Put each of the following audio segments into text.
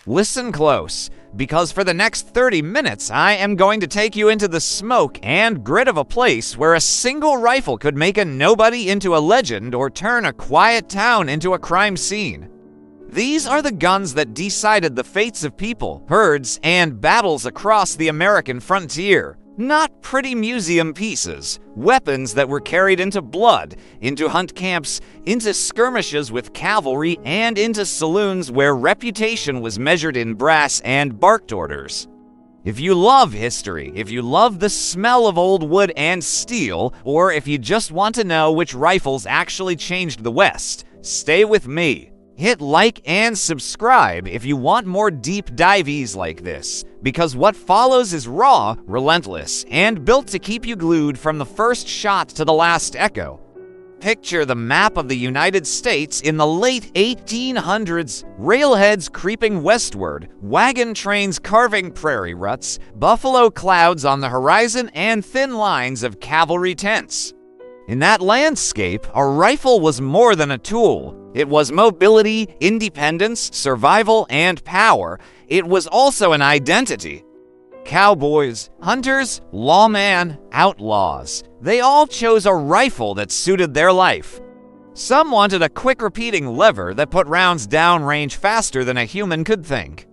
Listen close, because for the next 30 minutes, I am going to take you into the smoke and grit of a place where a single rifle could make a nobody into a legend or turn a quiet town into a crime scene. These are the guns that decided the fates of people, herds, and battles across the American frontier. Not pretty museum pieces, weapons that were carried into blood, into hunt camps, into skirmishes with cavalry, and into saloons where reputation was measured in brass and barked orders. If you love history, if you love the smell of old wood and steel, or if you just want to know which rifles actually changed the West, stay with me. Hit like and subscribe if you want more deep dives like this, because what follows is raw, relentless, and built to keep you glued from the first shot to the last echo. Picture the map of the United States in the late 1800s, railheads creeping westward, wagon trains carving prairie ruts, buffalo clouds on the horizon, and thin lines of cavalry tents. In that landscape, a rifle was more than a tool. It was mobility, independence, survival, and power. It was also an identity. Cowboys, hunters, lawmen, outlaws. They all chose a rifle that suited their life. Some wanted a quick repeating lever that put rounds downrange faster than a human could think.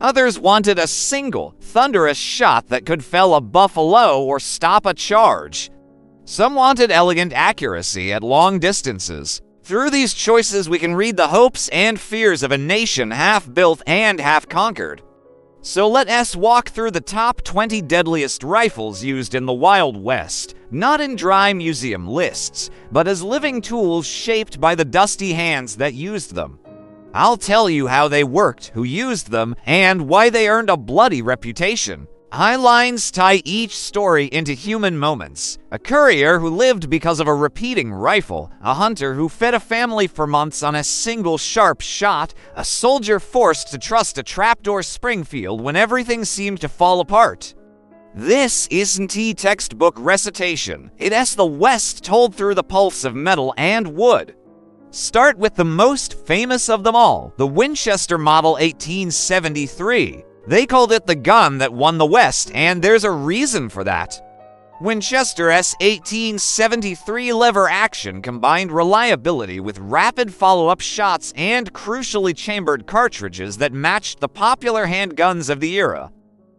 Others wanted a single, thunderous shot that could fell a buffalo or stop a charge. Some wanted elegant accuracy at long distances. Through these choices, we can read the hopes and fears of a nation half built and half conquered. So let us walk through the top 20 deadliest rifles used in the Wild West, not in dry museum lists, but as living tools shaped by the dusty hands that used them. I'll tell you how they worked, who used them, and why they earned a bloody reputation. High lines tie each story into human moments. A courier who lived because of a repeating rifle, a hunter who fed a family for months on a single sharp shot, a soldier forced to trust a trapdoor Springfield when everything seemed to fall apart. This isn't a textbook recitation. It is the West told through the pulse of metal and wood. Start with the most famous of them all, the Winchester Model 1873. They called it the gun that won the West, and there's a reason for that. Winchester's 1873 lever action combined reliability with rapid follow-up shots and crucially chambered cartridges that matched the popular handguns of the era.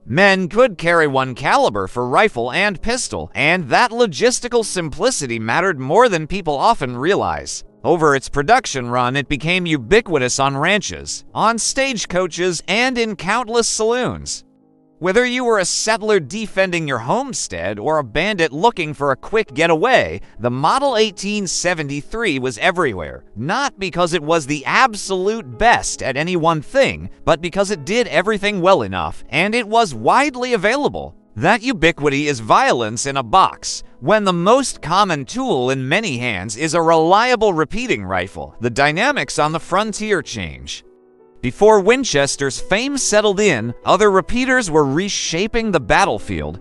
Men could carry one caliber for rifle and pistol, and that logistical simplicity mattered more than people often realize. Over its production run, it became ubiquitous on ranches, on stagecoaches, and in countless saloons. Whether you were a settler defending your homestead or a bandit looking for a quick getaway, the Model 1873 was everywhere, not because it was the absolute best at any one thing, but because it did everything well enough, and it was widely available. That ubiquity is violence in a box. When the most common tool in many hands is a reliable repeating rifle, the dynamics on the frontier change. Before Winchester's fame settled in, other repeaters were reshaping the battlefield.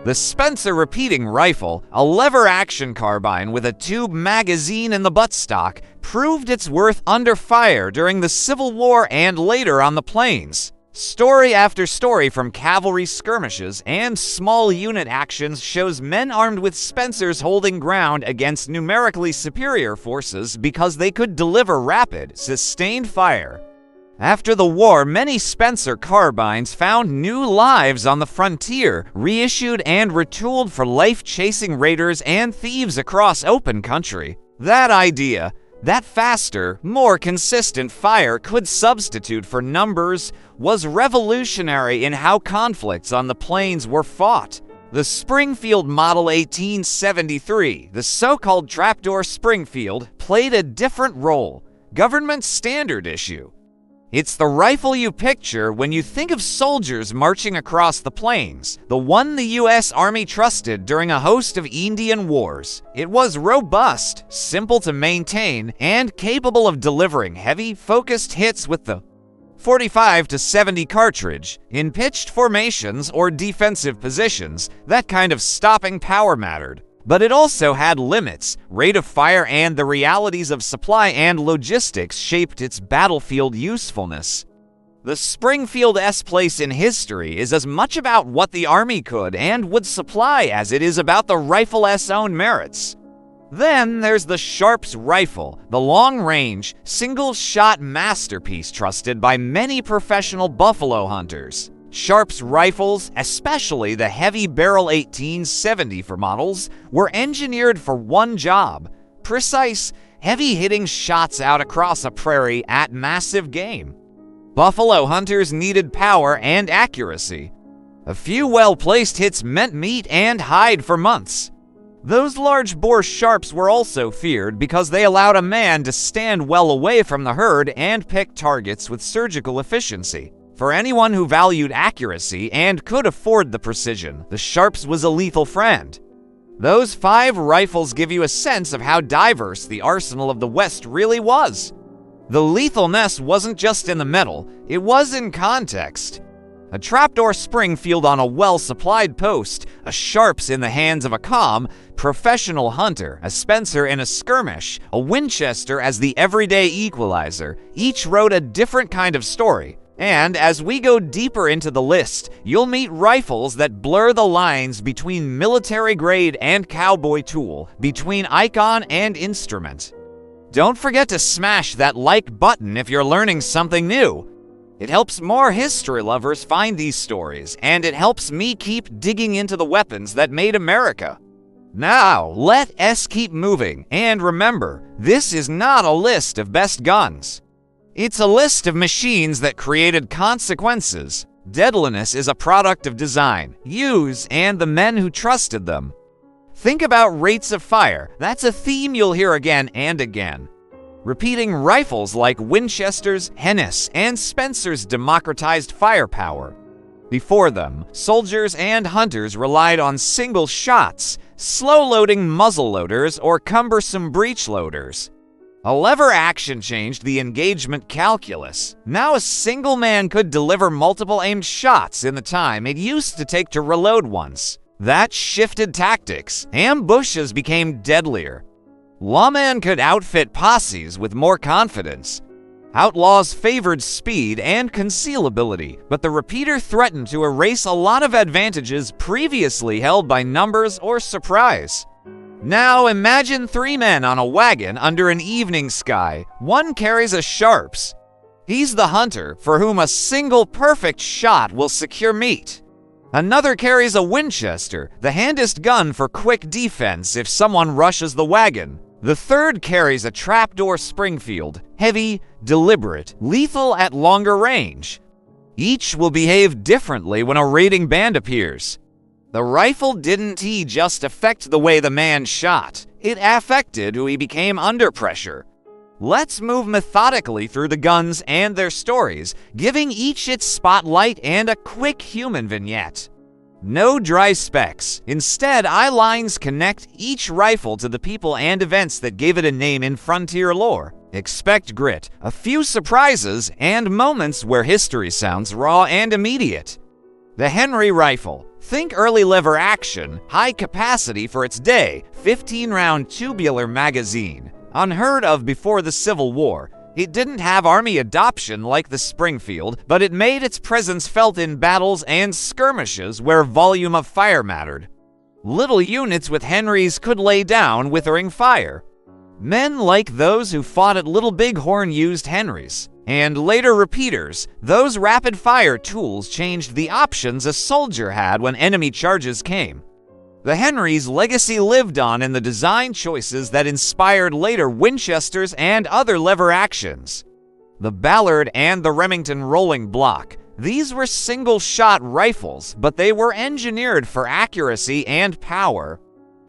The Spencer repeating rifle, a lever-action carbine with a tube magazine in the buttstock, proved its worth under fire during the Civil War and later on the plains. Story after story from cavalry skirmishes and small unit actions shows men armed with Spencers holding ground against numerically superior forces because they could deliver rapid, sustained fire. After the war, many Spencer carbines found new lives on the frontier, reissued and retooled for life-chasing raiders and thieves across open country. That idea, that faster, more consistent fire could substitute for numbers, was revolutionary in how conflicts on the plains were fought. The Springfield Model 1873, the so-called trapdoor Springfield, played a different role. Government standard issue. It's the rifle you picture when you think of soldiers marching across the plains, the one the U.S. Army trusted during a host of Indian wars. It was robust, simple to maintain, and capable of delivering heavy, focused hits with the 45 to 70 cartridge. In pitched formations or defensive positions, that kind of stopping power mattered. But it also had limits. Rate of fire and the realities of supply and logistics shaped its battlefield usefulness. The Springfield-esque place in history is as much about what the Army could and would supply as it is about the rifle's own merits. Then there's the Sharps rifle, the long-range, single-shot masterpiece trusted by many professional buffalo hunters. Sharps rifles, especially the heavy barrel 1874 models, were engineered for one job: precise, heavy-hitting shots out across a prairie at massive game. Buffalo hunters needed power and accuracy. A few well-placed hits meant meat and hide for months. Those large-bore Sharps were also feared because they allowed a man to stand well away from the herd and pick targets with surgical efficiency. For anyone who valued accuracy and could afford the precision, the Sharps was a lethal friend. Those 5 rifles give you a sense of how diverse the arsenal of the West really was. The lethalness wasn't just in the metal, it was in context. A trapdoor Springfield on a well-supplied post, a Sharps in the hands of a calm, professional hunter, a Spencer in a skirmish, a Winchester as the everyday equalizer. Each wrote a different kind of story. And as we go deeper into the list, you'll meet rifles that blur the lines between military-grade and cowboy tool, between icon and instrument. Don't forget to smash that like button if you're learning something new. It helps more history lovers find these stories, and it helps me keep digging into the weapons that made America. Now, let us keep moving, and remember, this is not a list of best guns. It's a list of machines that created consequences. Deadliness is a product of design, use, and the men who trusted them. Think about rates of fire. That's a theme you'll hear again and again. Repeating rifles like Winchesters, Hennis, and Spencers democratized firepower. Before them, soldiers and hunters relied on single shots, slow-loading muzzle loaders, or cumbersome breech loaders. A lever action changed the engagement calculus. Now a single man could deliver multiple aimed shots in the time it used to take to reload once. That shifted tactics. Ambushes became deadlier. Lawmen could outfit posses with more confidence. Outlaws favored speed and concealability, but the repeater threatened to erase a lot of advantages previously held by numbers or surprise. Now imagine 3 men on a wagon under an evening sky. One carries a Sharps. He's the hunter for whom a single perfect shot will secure meat. Another carries a Winchester, the handest gun for quick defense if someone rushes the wagon. The third carries a trapdoor Springfield, heavy, deliberate, lethal at longer range. Each will behave differently when a raiding band appears. The rifle didn't just affect the way the man shot, it affected who he became under pressure. Let's move methodically through the guns and their stories, giving each its spotlight and a quick human vignette. No dry specs. Instead, eye lines connect each rifle to the people and events that gave it a name in frontier lore. Expect grit, a few surprises, and moments where history sounds raw and immediate. The Henry rifle. Think early lever action, high capacity for its day, 15-round tubular magazine. Unheard of before the Civil War, it didn't have Army adoption like the Springfield, but it made its presence felt in battles and skirmishes where volume of fire mattered. Little units with Henrys could lay down withering fire. Men like those who fought at Little Bighorn used Henrys, and later repeaters. Those rapid-fire tools changed the options a soldier had when enemy charges came. The Henry's legacy lived on in the design choices that inspired later Winchesters and other lever actions. The Ballard and the Remington rolling block. These were single-shot rifles, but they were engineered for accuracy and power.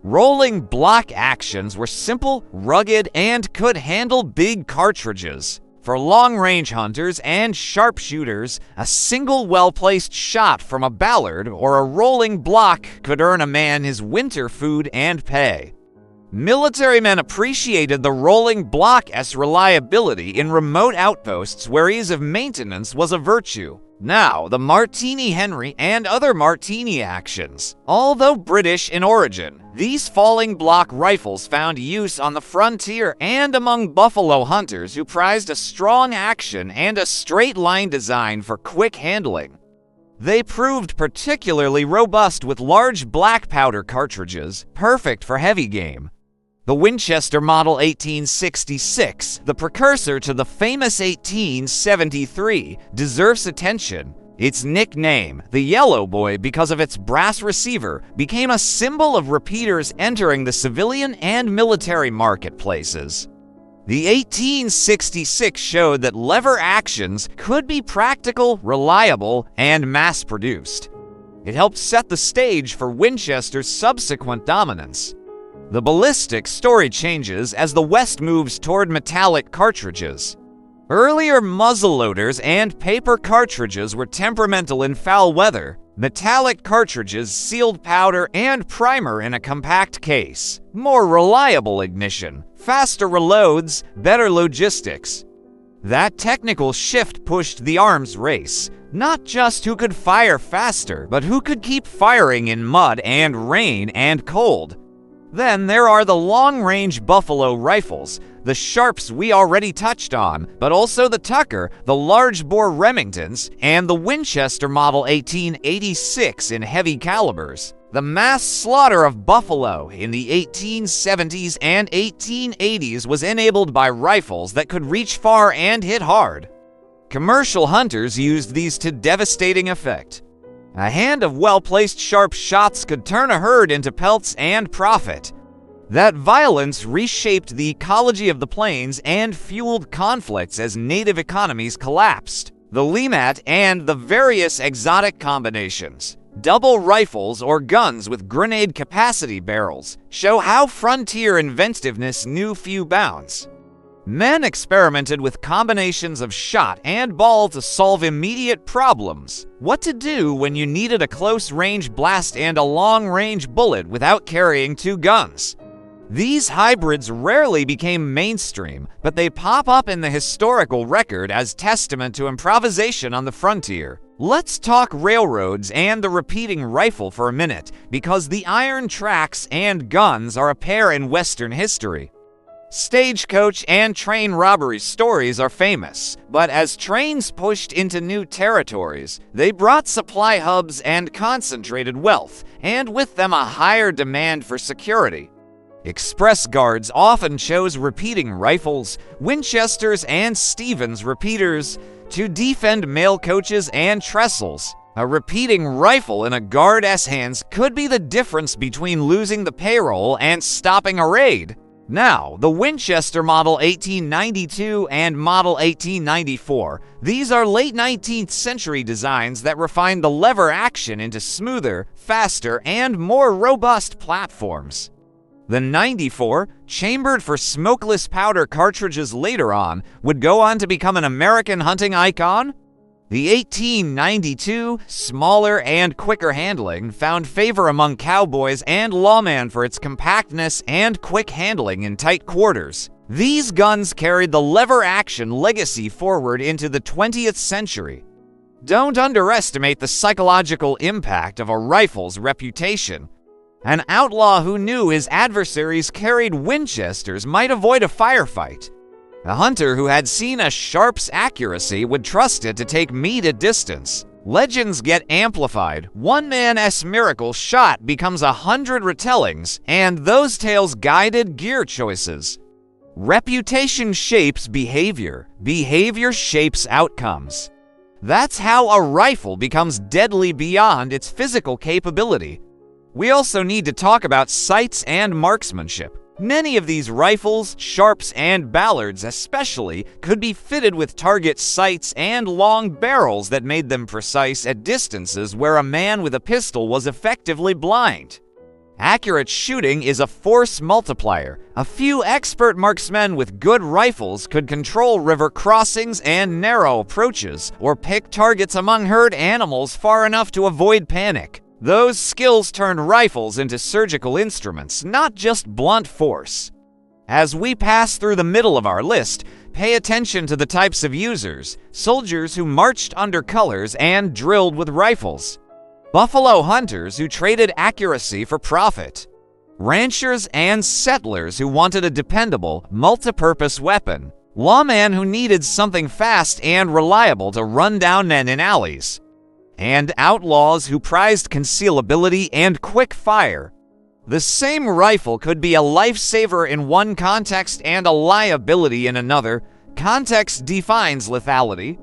Rolling block actions were simple, rugged, and could handle big cartridges. For long-range hunters and sharpshooters, a single well-placed shot from a Ballard or a rolling block could earn a man his winter food and pay. Military men appreciated the rolling block's reliability in remote outposts where ease of maintenance was a virtue. Now, the Martini Henry and other Martini actions. Although British in origin, these falling block rifles found use on the frontier and among buffalo hunters who prized a strong action and a straight-line design for quick handling. They proved particularly robust with large black powder cartridges, perfect for heavy game. The Winchester Model 1866, the precursor to the famous 1873, deserves attention. Its nickname, the Yellow Boy, because of its brass receiver, became a symbol of repeaters entering the civilian and military marketplaces. The 1866 showed that lever actions could be practical, reliable, and mass-produced. It helped set the stage for Winchester's subsequent dominance. The ballistic story changes as the West moves toward metallic cartridges. Earlier muzzleloaders and paper cartridges were temperamental in foul weather. Metallic cartridges sealed powder and primer in a compact case. More reliable ignition, faster reloads, better logistics. That technical shift pushed the arms race. Not just who could fire faster, but who could keep firing in mud and rain and cold. Then there are the long-range buffalo rifles, the Sharps we already touched on, but also the Tucker, the large-bore Remingtons, and the Winchester Model 1886 in heavy calibers. The mass slaughter of buffalo in the 1870s and 1880s was enabled by rifles that could reach far and hit hard. Commercial hunters used these to devastating effect. A hand of well-placed sharp shots could turn a herd into pelts and profit. That violence reshaped the ecology of the plains and fueled conflicts as native economies collapsed. The Lemat and the various exotic combinations, double rifles or guns with grenade capacity barrels, show how frontier inventiveness knew few bounds. Men experimented with combinations of shot and ball to solve immediate problems. What to do when you needed a close-range blast and a long-range bullet without carrying two guns. These hybrids rarely became mainstream, but they pop up in the historical record as testament to improvisation on the frontier. Let's talk railroads and the repeating rifle for a minute, because the iron tracks and guns are a pair in Western history. Stagecoach and train robbery stories are famous, but as trains pushed into new territories, they brought supply hubs and concentrated wealth, and with them a higher demand for security. Express guards often chose repeating rifles, Winchesters and Stevens repeaters, to defend mail coaches and trestles. A repeating rifle in a guard's hands could be the difference between losing the payroll and stopping a raid. Now, the Winchester Model 1892 and Model 1894, these are late 19th century designs that refined the lever action into smoother, faster, and more robust platforms. The 94, chambered for smokeless powder cartridges later on, would go on to become an American hunting icon. The 1892, smaller and quicker handling, found favor among cowboys and lawmen for its compactness and quick handling in tight quarters. These guns carried the lever-action legacy forward into the 20th century. Don't underestimate the psychological impact of a rifle's reputation. An outlaw who knew his adversaries carried Winchesters might avoid a firefight. A hunter who had seen a Sharp's accuracy would trust it to take meat at distance. Legends get amplified. One man's miracle shot becomes 100 retellings, and those tales guided gear choices. Reputation shapes behavior. Behavior shapes outcomes. That's how a rifle becomes deadly beyond its physical capability. We also need to talk about sights and marksmanship. Many of these rifles, Sharps, and Ballards especially, could be fitted with target sights and long barrels that made them precise at distances where a man with a pistol was effectively blind. Accurate shooting is a force multiplier. A few expert marksmen with good rifles could control river crossings and narrow approaches, or pick targets among herd animals far enough to avoid panic. Those skills turned rifles into surgical instruments, not just blunt force. As we pass through the middle of our list, pay attention to the types of users: soldiers who marched under colors and drilled with rifles, buffalo hunters who traded accuracy for profit, ranchers and settlers who wanted a dependable, multi-purpose weapon, lawmen who needed something fast and reliable to run down men in alleys, and outlaws who prized concealability and quick fire. The same rifle could be a lifesaver in one context and a liability in another. Context defines lethality.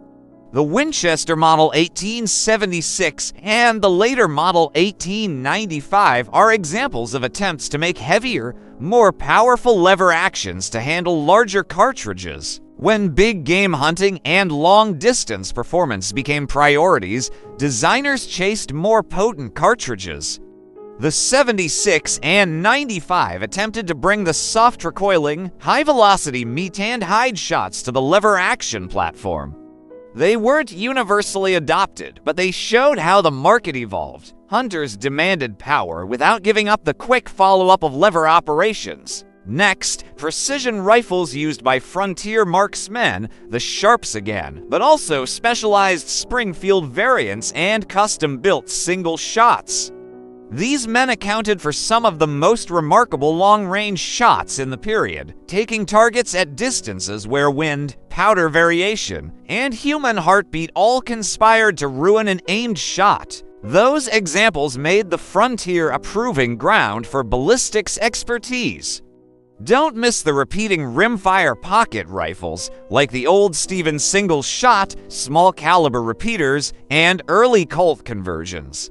The Winchester Model 1876 and the later Model 1895 are examples of attempts to make heavier, more powerful lever actions to handle larger cartridges. When big game hunting and long-distance performance became priorities, designers chased more potent cartridges. The 76 and 95 attempted to bring the soft recoiling, high-velocity meat and hide shots to the lever action platform. They weren't universally adopted, but they showed how the market evolved. Hunters demanded power without giving up the quick follow-up of lever operations. Next, precision rifles used by frontier marksmen, the Sharps again, but also specialized Springfield variants and custom-built single shots. These men accounted for some of the most remarkable long-range shots in the period, taking targets at distances where wind, powder variation, and human heartbeat all conspired to ruin an aimed shot. Those examples made the frontier a proving ground for ballistics expertise. Don't miss the repeating rimfire pocket rifles, like the old Stevens single shot, small caliber repeaters, and early Colt conversions.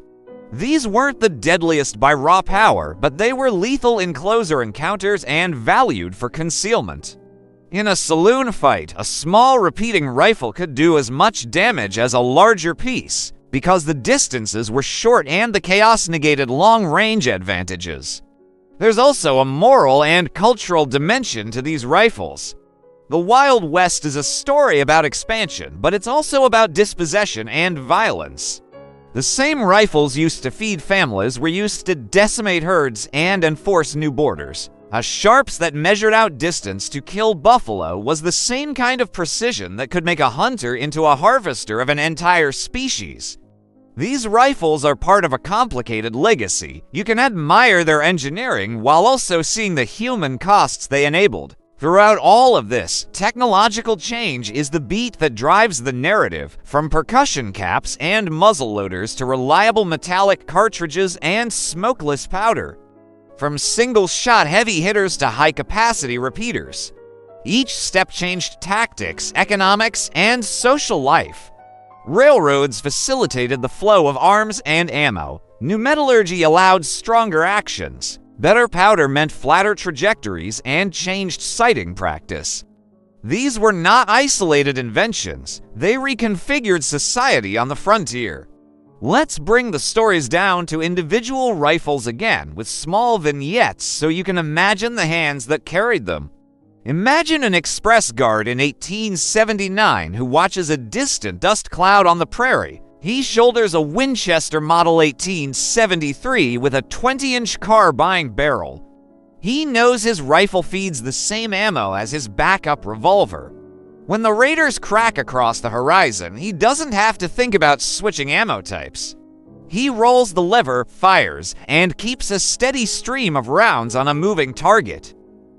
These weren't the deadliest by raw power, but they were lethal in closer encounters and valued for concealment. In a saloon fight, a small repeating rifle could do as much damage as a larger piece, because the distances were short and the chaos negated long-range advantages. There's also a moral and cultural dimension to these rifles. The Wild West is a story about expansion, but it's also about dispossession and violence. The same rifles used to feed families were used to decimate herds and enforce new borders. A Sharps that measured out distance to kill buffalo was the same kind of precision that could make a hunter into a harvester of an entire species. These rifles are part of a complicated legacy. You can admire their engineering while also seeing the human costs they enabled. Throughout all of this, technological change is the beat that drives the narrative, from percussion caps and muzzle loaders to reliable metallic cartridges and smokeless powder. From single-shot heavy hitters to high-capacity repeaters. Each step changed tactics, economics, and social life. Railroads facilitated the flow of arms and ammo. New metallurgy allowed stronger actions. Better powder meant flatter trajectories and changed sighting practice. These were not isolated inventions. They reconfigured society on the frontier. Let's bring the stories down to individual rifles again with small vignettes so you can imagine the hands that carried them. Imagine an express guard in 1879 who watches a distant dust cloud on the prairie. He shoulders a Winchester Model 1873 with a 20-inch carbine barrel. He knows his rifle feeds the same ammo as his backup revolver. When the raiders crack across the horizon, he doesn't have to think about switching ammo types. He rolls the lever, fires, and keeps a steady stream of rounds on a moving target.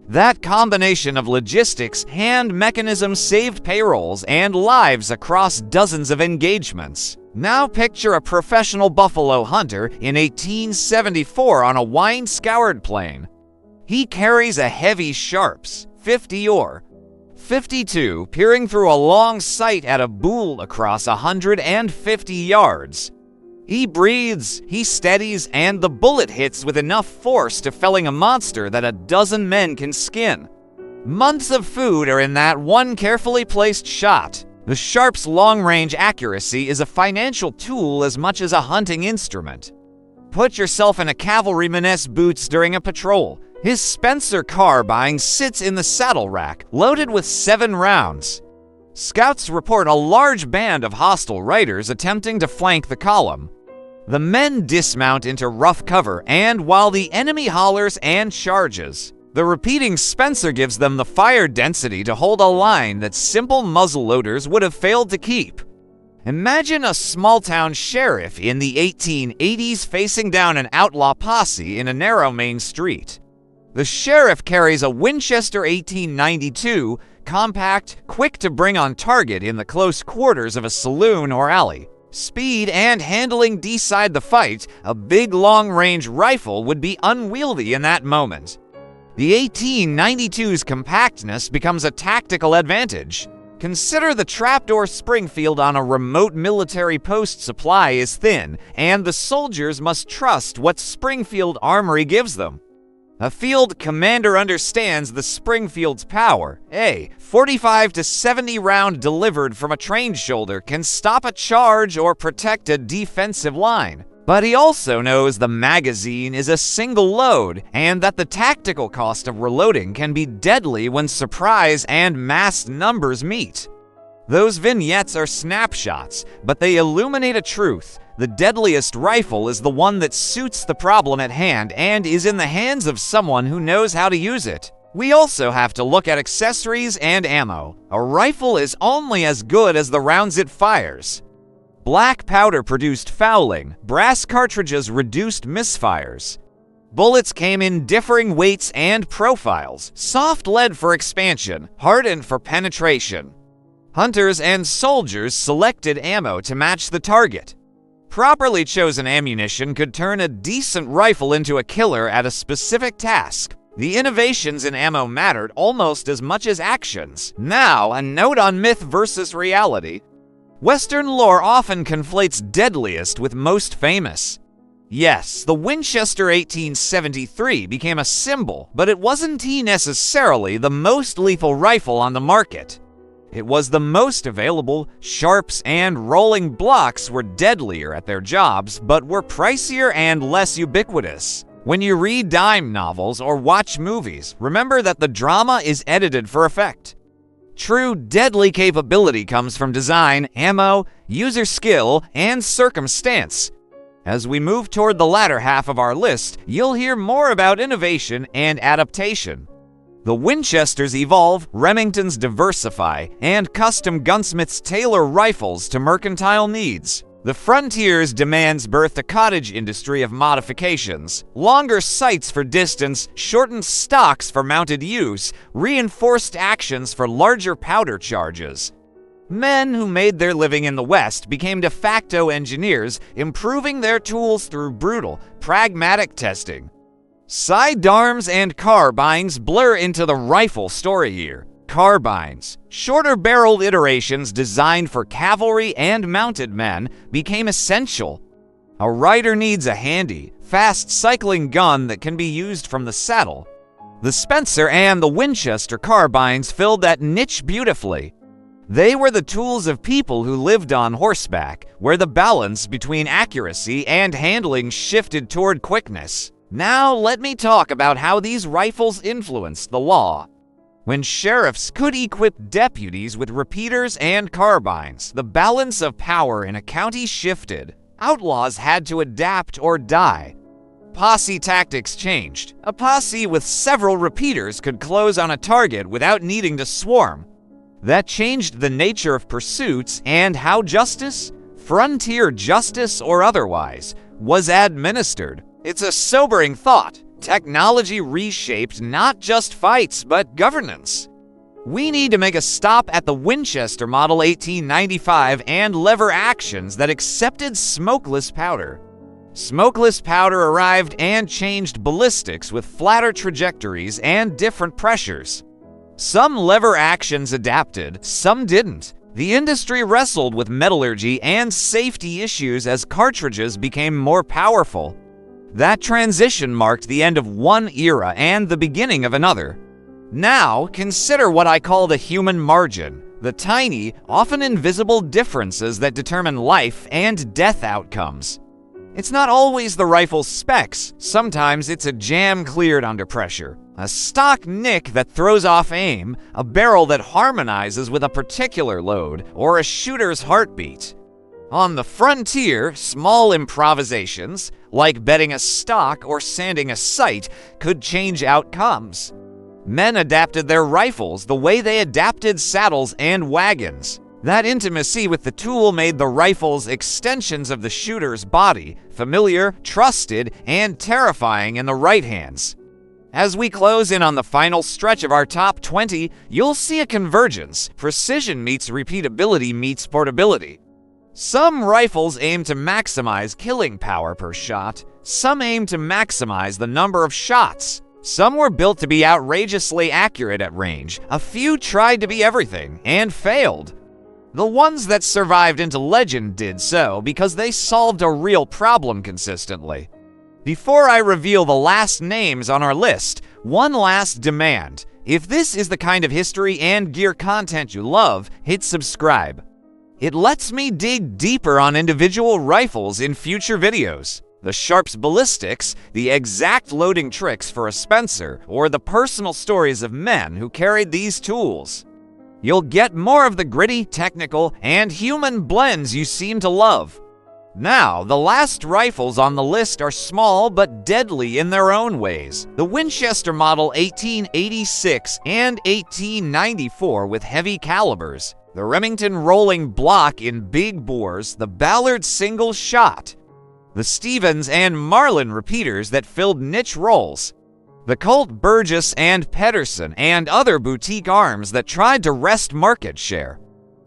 That combination of logistics and mechanism saved payrolls and lives across dozens of engagements. Now picture a professional buffalo hunter in 1874 on a wine-scoured plain. He carries a heavy Sharps, 50 or 52, peering through a long sight at a bull across 150 yards. He breathes, he steadies, and the bullet hits with enough force to felling a monster that a dozen men can skin. Months of food are in that one carefully placed shot. The Sharp's long-range accuracy is a financial tool as much as a hunting instrument. Put yourself in a cavalryman's boots during a patrol. His Spencer carbine sits in the saddle rack, loaded with 7 rounds. Scouts report a large band of hostile riders attempting to flank the column. The men dismount into rough cover, and while the enemy hollers and charges, the repeating Spencer gives them the fire density to hold a line that simple muzzleloaders would have failed to keep. Imagine a small-town sheriff in the 1880s facing down an outlaw posse in a narrow main street. The sheriff carries a Winchester 1892, compact, quick to bring on target in the close quarters of a saloon or alley. Speed and handling decide the fight. A big long-range rifle would be unwieldy in that moment. The 1892's compactness becomes a tactical advantage. Consider the trapdoor Springfield on a remote military post. Supply is thin, and the soldiers must trust what Springfield Armory gives them. A field commander understands the Springfield's power. A 45 to 70 round delivered from a trained shoulder can stop a charge or protect a defensive line. But he also knows the magazine is a single load, and that the tactical cost of reloading can be deadly when surprise and massed numbers meet. Those vignettes are snapshots, but they illuminate a truth. The deadliest rifle is the one that suits the problem at hand and is in the hands of someone who knows how to use it. We also have to look at accessories and ammo. A rifle is only as good as the rounds it fires. Black powder produced fouling, brass cartridges reduced misfires. Bullets came in differing weights and profiles, soft lead for expansion, hardened for penetration. Hunters and soldiers selected ammo to match the target. Properly chosen ammunition could turn a decent rifle into a killer at a specific task. The innovations in ammo mattered almost as much as actions. Now, a note on myth versus reality. Western lore often conflates deadliest with most famous. Yes, the Winchester 1873 became a symbol, but it wasn't necessarily the most lethal rifle on the market. It was the most available. Sharps and rolling blocks were deadlier at their jobs, but were pricier and less ubiquitous. When you read dime novels or watch movies, remember that the drama is edited for effect. True deadly capability comes from design, ammo, user skill, and circumstance. As we move toward the latter half of our list, you'll hear more about innovation and adaptation. The Winchesters evolve, Remingtons diversify, and custom gunsmiths tailor rifles to mercantile needs. The frontiers demands birth a cottage industry of modifications. Longer sights for distance, shortened stocks for mounted use, reinforced actions for larger powder charges. Men who made their living in the West became de facto engineers, improving their tools through brutal, pragmatic testing. Sidearms and carbines blur into the rifle story here. Carbines, shorter-barreled iterations designed for cavalry and mounted men, became essential. A rider needs a handy, fast-cycling gun that can be used from the saddle. The Spencer and the Winchester carbines filled that niche beautifully. They were the tools of people who lived on horseback, where the balance between accuracy and handling shifted toward quickness. Now let me talk about how these rifles influenced the law. When sheriffs could equip deputies with repeaters and carbines, the balance of power in a county shifted. Outlaws had to adapt or die. Posse tactics changed. A posse with several repeaters could close on a target without needing to swarm. That changed the nature of pursuits and how justice, frontier justice or otherwise, was administered. It's a sobering thought. Technology reshaped not just fights, but governance. We need to make a stop at the Winchester Model 1895 and lever actions that accepted smokeless powder. Smokeless powder arrived and changed ballistics with flatter trajectories and different pressures. Some lever actions adapted, some didn't. The industry wrestled with metallurgy and safety issues as cartridges became more powerful. That transition marked the end of one era and the beginning of another. Now, consider what I call the human margin, the tiny, often invisible differences that determine life and death outcomes. It's not always the rifle's specs. Sometimes it's a jam cleared under pressure, a stock nick that throws off aim, a barrel that harmonizes with a particular load, or a shooter's heartbeat. On the frontier, small improvisations, like betting a stock or sanding a sight, could change outcomes. Men adapted their rifles the way they adapted saddles and wagons. That intimacy with the tool made the rifles extensions of the shooter's body, familiar, trusted, and terrifying in the right hands. As we close in on the final stretch of our top 20, you'll see a convergence. Precision meets repeatability meets portability. Some rifles aim to maximize killing power per shot. Some aim to maximize the number of shots. Some were built to be outrageously accurate at range. A few tried to be everything and failed. The ones that survived into legend did so because they solved a real problem consistently. Before I reveal the last names on our list, one last demand. If this is the kind of history and gear content you love, hit subscribe. It lets me dig deeper on individual rifles in future videos. The Sharp's ballistics, the exact loading tricks for a Spencer, or the personal stories of men who carried these tools. You'll get more of the gritty, technical, and human blends you seem to love. Now, the last rifles on the list are small but deadly in their own ways. The Winchester Model 1886 and 1894 with heavy calibers, the Remington rolling block in big bores, the Ballard single shot, the Stevens and Marlin repeaters that filled niche roles, the Colt Burgess and Pedersen and other boutique arms that tried to wrest market share.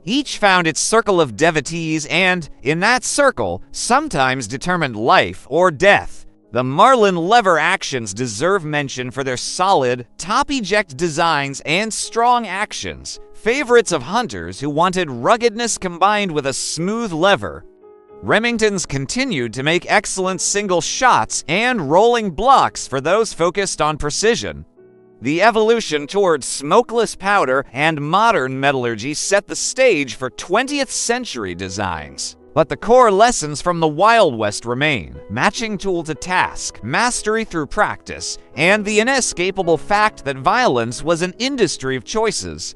Each found its circle of devotees and, in that circle, sometimes determined life or death. The Marlin lever actions deserve mention for their solid, top-eject designs and strong actions, favorites of hunters who wanted ruggedness combined with a smooth lever. Remingtons continued to make excellent single shots and rolling blocks for those focused on precision. The evolution toward smokeless powder and modern metallurgy set the stage for 20th century designs. But the core lessons from the Wild West remain: matching tool to task, mastery through practice, and the inescapable fact that violence was an industry of choices.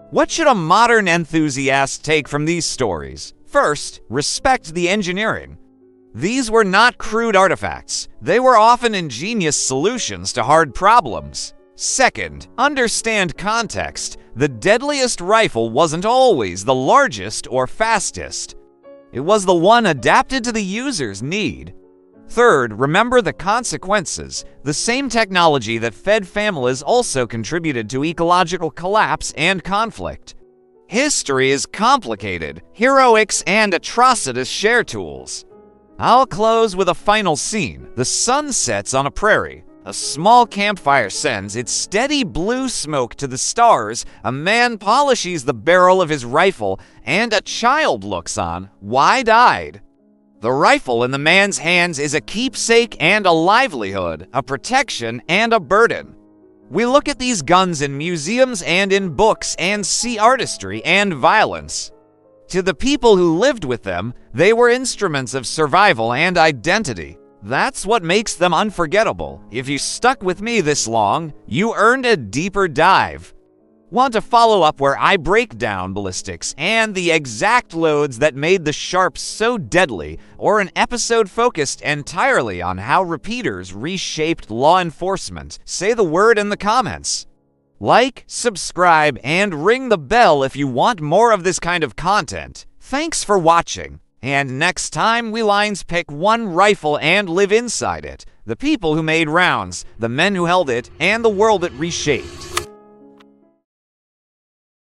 What should a modern enthusiast take from these stories? First, respect the engineering. These were not crude artifacts. They were often ingenious solutions to hard problems. Second, understand context. The deadliest rifle wasn't always the largest or fastest. It was the one adapted to the user's need. Third, remember the consequences. The same technology that fed families also contributed to ecological collapse and conflict. History is complicated. Heroics and atrocitus share tools. I'll close with a final scene. The sun sets on a prairie. A small campfire sends its steady blue smoke to the stars. A man polishes the barrel of his rifle, and a child looks on, wide-eyed. The rifle in the man's hands is a keepsake and a livelihood, a protection and a burden. We look at these guns in museums and in books and see artistry and violence. To the people who lived with them, they were instruments of survival and identity. That's what makes them unforgettable. If you stuck with me this long, you earned a deeper dive. Want to follow up where I break down ballistics and the exact loads that made the Sharp so deadly, or an episode focused entirely on how repeaters reshaped law enforcement? Say the word in the comments. Like, subscribe, and ring the bell if you want more of this kind of content. Thanks for watching. And next time, we lines pick one rifle and live inside it. The people who made rounds, the men who held it, and the world it reshaped.